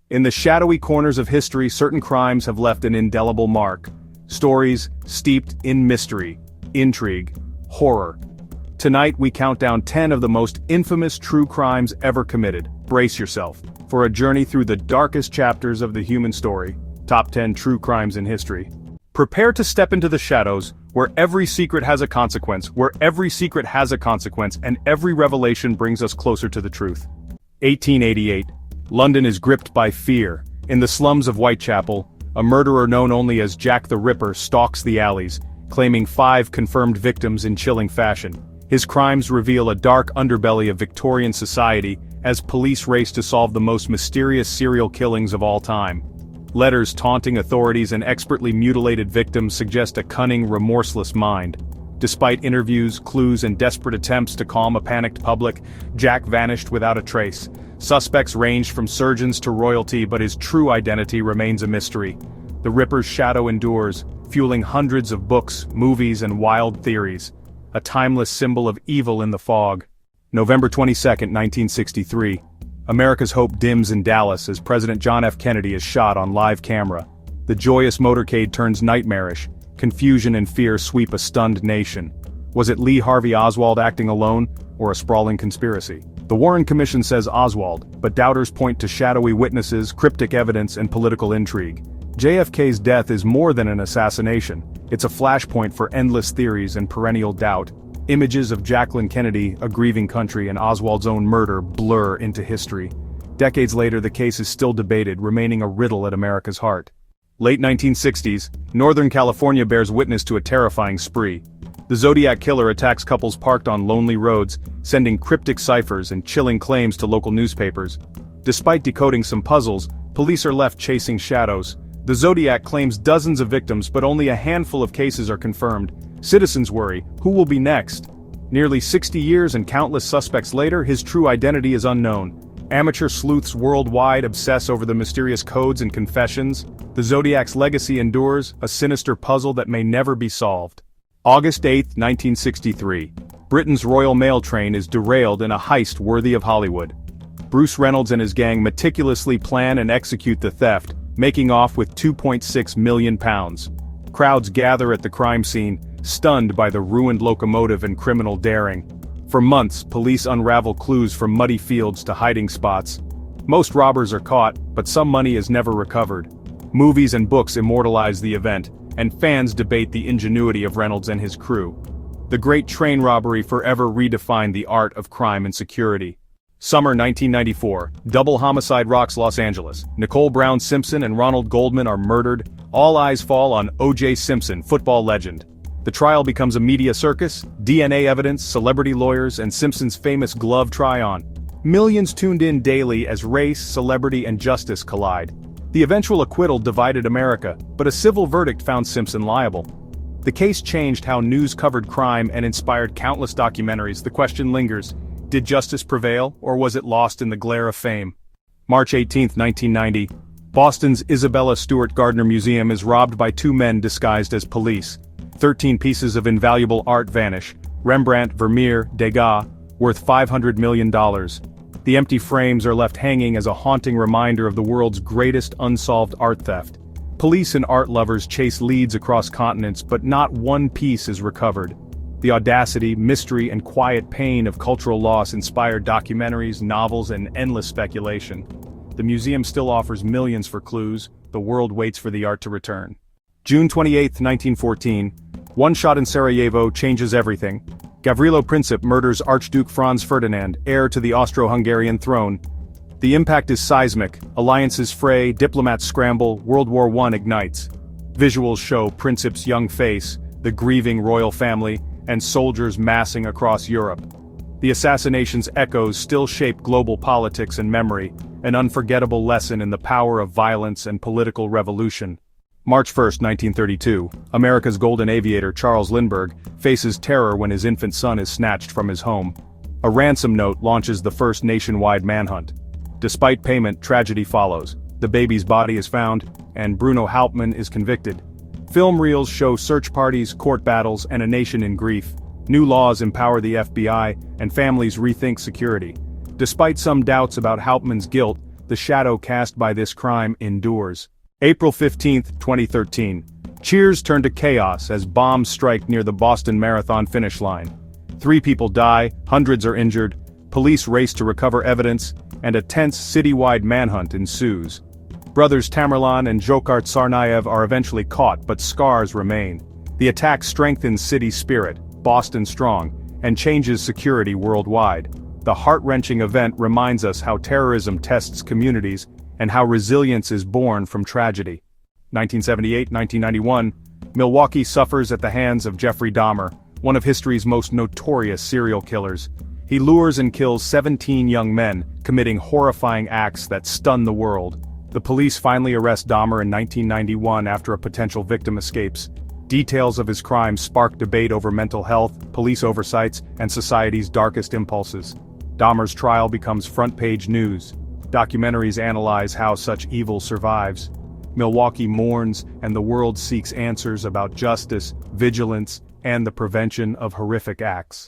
In the shadowy corners of history, certain crimes have left an indelible mark. Stories steeped in mystery, intrigue, horror. Tonight we count down 10 of the most infamous true crimes ever committed. Brace yourself for a journey through the darkest chapters of the human story. Top 10 true crimes in history. Prepare to step into the shadows, where every secret has a consequence, and every revelation brings us closer to the truth. 1888. London is gripped by fear. In the slums of Whitechapel, a murderer known only as Jack the Ripper stalks the alleys, claiming 5 confirmed victims in chilling fashion. His crimes reveal a dark underbelly of Victorian society as police race to solve the most mysterious serial killings of all time. Letters taunting authorities and expertly mutilated victims suggest a cunning, remorseless mind. Despite interviews, clues, and desperate attempts to calm a panicked public, Jack vanished without a trace. Suspects ranged from surgeons to royalty, but his true identity remains a mystery. The Ripper's shadow endures, fueling hundreds of books, movies, and wild theories. A timeless symbol of evil in the fog. November 22, 1963. America's hope dims in Dallas as President John F. Kennedy is shot on live camera. The joyous motorcade turns nightmarish. Confusion and fear sweep a stunned nation. Was it Lee Harvey Oswald acting alone, or a sprawling conspiracy? The Warren Commission says Oswald, but doubters point to shadowy witnesses, cryptic evidence, and political intrigue. JFK's death is more than an assassination. It's a flashpoint for endless theories and perennial doubt. Images of Jacqueline Kennedy, a grieving country, and Oswald's own murder blur into history. Decades later, the case is still debated, remaining a riddle at America's heart. Late 1960s, Northern California bears witness to a terrifying spree. The Zodiac Killer attacks couples parked on lonely roads, sending cryptic ciphers and chilling claims to local newspapers. Despite decoding some puzzles, police are left chasing shadows. The Zodiac claims dozens of victims, but only a handful of cases are confirmed. Citizens worry, who will be next? Nearly 60 years and countless suspects later, his true identity is unknown. Amateur sleuths worldwide obsess over the mysterious codes and confessions. The Zodiac's legacy endures, a sinister puzzle that may never be solved. August 8, 1963. Britain's Royal Mail train is derailed in a heist worthy of Hollywood. Bruce Reynolds and his gang meticulously plan and execute the theft, making off with £2.6 million. Crowds gather at the crime scene, stunned by the ruined locomotive and criminal daring. For months, police unravel clues from muddy fields to hiding spots. Most robbers are caught, but some money is never recovered. Movies and books immortalize the event, and fans debate the ingenuity of Reynolds and his crew. The Great Train Robbery forever redefined the art of crime and security. Summer 1994, double homicide rocks Los Angeles. Nicole Brown Simpson and Ronald Goldman are murdered. All eyes fall on O.J. Simpson, football legend. The trial becomes a media circus, DNA evidence, celebrity lawyers, and Simpson's famous glove try-on. Millions tuned in daily as race, celebrity, and justice collide. The eventual acquittal divided America, but a civil verdict found Simpson liable. The case changed how news covered crime and inspired countless documentaries. The question lingers: did justice prevail, or was it lost in the glare of fame? March 18, 1990. Boston's Isabella Stewart Gardner Museum is robbed by 2 men disguised as police. 13 pieces of invaluable art vanish. Rembrandt, Vermeer, Degas, worth $500 million. The empty frames are left hanging as a haunting reminder of the world's greatest unsolved art theft. Police and art lovers chase leads across continents, but not one piece is recovered. The audacity, mystery, and quiet pain of cultural loss inspired documentaries, novels, and endless speculation. The museum still offers millions for clues. The world waits for the art to return. June 28, 1914. One shot in Sarajevo changes everything. Gavrilo Princip murders Archduke Franz Ferdinand, heir to the Austro-Hungarian throne. The impact is seismic. Alliances fray, diplomats scramble, World War I ignites. Visuals show Princip's young face, the grieving royal family, and soldiers massing across Europe. The assassination's echoes still shape global politics and memory, an unforgettable lesson in the power of violence and political revolution. March 1, 1932, America's golden aviator Charles Lindbergh faces terror when his infant son is snatched from his home. A ransom note launches the first nationwide manhunt. Despite payment, tragedy follows. The baby's body is found, and Bruno Hauptmann is convicted. Film reels show search parties, court battles, and a nation in grief. New laws empower the FBI, and families rethink security. Despite some doubts about Hauptmann's guilt, the shadow cast by this crime endures. April 15, 2013. Cheers turn to chaos as bombs strike near the Boston Marathon finish line. 3 people die, hundreds are injured, police race to recover evidence, and a tense citywide manhunt ensues. Brothers Tamerlan and Dzhokhar Tsarnaev are eventually caught, but scars remain. The attack strengthens city spirit, Boston strong, and changes security worldwide. The heart-wrenching event reminds us how terrorism tests communities and how resilience is born from tragedy. 1978-1991, Milwaukee suffers at the hands of Jeffrey Dahmer, one of history's most notorious serial killers. He lures and kills 17 young men, committing horrifying acts that stun the world. The police finally arrest Dahmer in 1991 after a potential victim escapes. Details of his crimes spark debate over mental health, police oversights, and society's darkest impulses. Dahmer's trial becomes front-page news. Documentaries analyze how such evil survives. Milwaukee mourns, and the world seeks answers about justice, vigilance, and the prevention of horrific acts.